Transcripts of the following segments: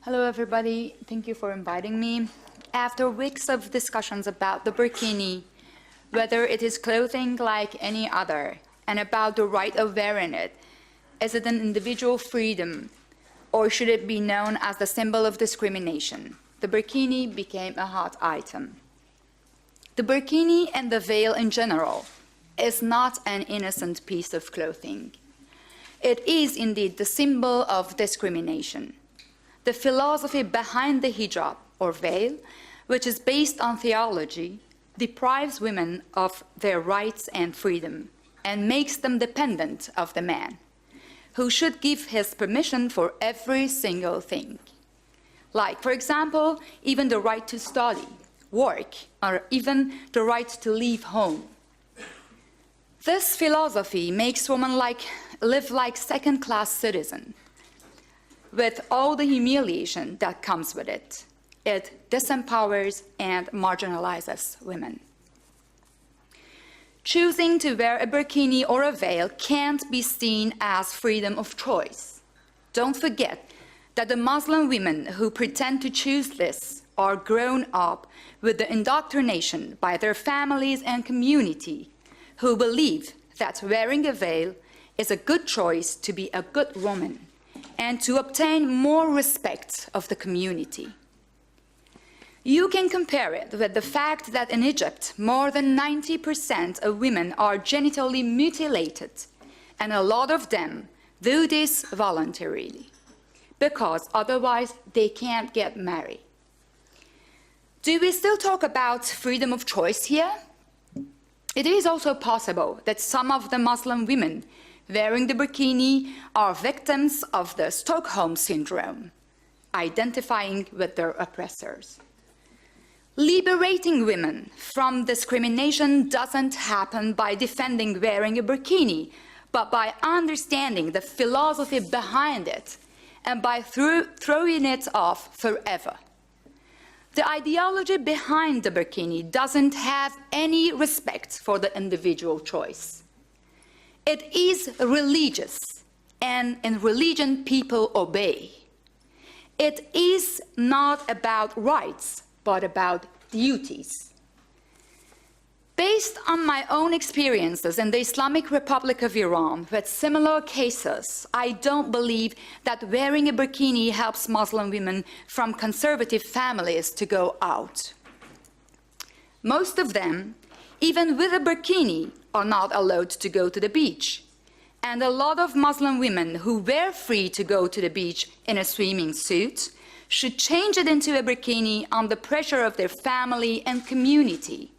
Hello, everybody. Thank you for inviting me. After weeks of discussions about the burkini, whether it is clothing like any other, and about the right of wearing it, is it an individual freedom, or should it be known as the symbol of discrimination? The burkini became a hot item. The burkini and the veil in general is not an innocent piece of clothing. It is indeed the symbol of discrimination. The philosophy behind the hijab, or veil, which is based on theology, deprives women of their rights and freedom and makes them dependent of the man, who should give his permission for every single thing. Like, for example, even the right to study, work, or even the right to leave home. This philosophy makes women live like second-class citizens, with all the humiliation that comes with it. It disempowers and marginalizes women. Choosing to wear a burkini or a veil can't be seen as freedom of choice. Don't forget that the Muslim women who pretend to choose this are grown up with the indoctrination by their families and community, who believe that wearing a veil is a good choice to be a good woman and to obtain more respect of the community. You can compare it with the fact that in Egypt, more than 90% of women are genitally mutilated, and a lot of them do this voluntarily, because otherwise they can't get married. Do we still talk about freedom of choice here? It is also possible that some of the Muslim women wearing the burkini are victims of the Stockholm Syndrome, identifying with their oppressors. Liberating women from discrimination doesn't happen by defending wearing a burkini, but by understanding the philosophy behind it and by throwing it off forever. The ideology behind the burkini doesn't have any respect for the individual choice. It is religious, and in religion people obey. It is not about rights, but about duties. Based on my own experiences in the Islamic Republic of Iran with similar cases, I don't believe that wearing a burkini helps Muslim women from conservative families to go out. Most of them, even with a burkini, are not allowed to go to the beach. And a lot of Muslim women who were free to go to the beach in a swimming suit should change it into a burkini under pressure of their family and community,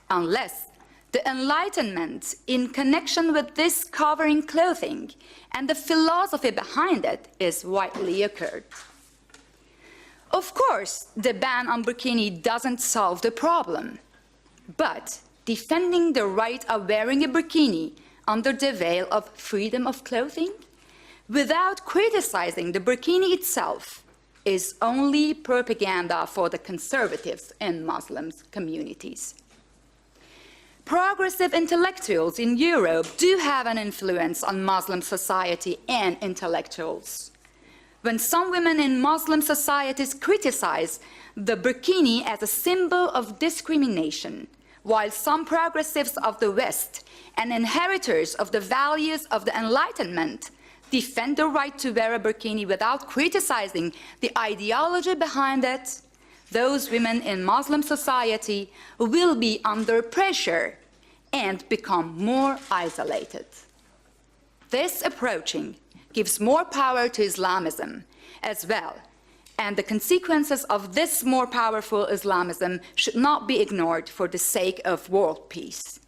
unless the enlightenment in connection with this covering clothing and the philosophy behind it is widely occurred. Of course, the ban on burkini doesn't solve the problem, but defending the right of wearing a burkini under the veil of freedom of clothing without criticizing the burkini itself is only propaganda for the conservatives in Muslim communities. Progressive intellectuals in Europe do have an influence on Muslim society and intellectuals. When some women in Muslim societies criticize the burkini as a symbol of discrimination, while some progressives of the West and inheritors of the values of the Enlightenment defend the right to wear a burkini without criticizing the ideology behind it, those women in Muslim society will be under pressure and become more isolated. This approaching gives more power to Islamism as well, and the consequences of this more powerful Islamism should not be ignored for the sake of world peace.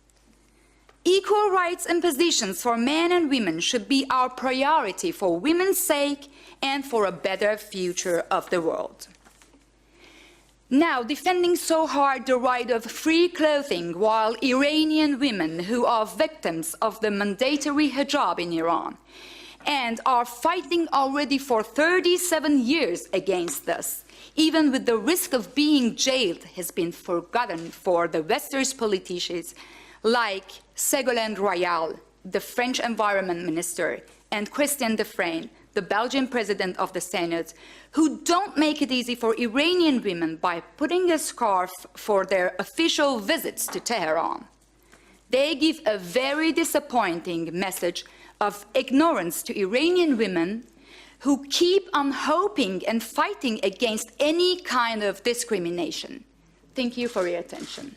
Equal rights and positions for men and women should be our priority for women's sake and for a better future of the world. Now, defending so hard the right of free clothing while Iranian women who are victims of the mandatory hijab in Iran and are fighting already for 37 years against this, even with the risk of being jailed, has been forgotten for the Western politicians like Ségolène Royal, the French Environment Minister, and Christian Defrane, the Belgian president of the Senate, who don't make it easy for Iranian women by putting a scarf for their official visits to Tehran. They give a very disappointing message of ignorance to Iranian women who keep on hoping and fighting against any kind of discrimination. Thank you for your attention.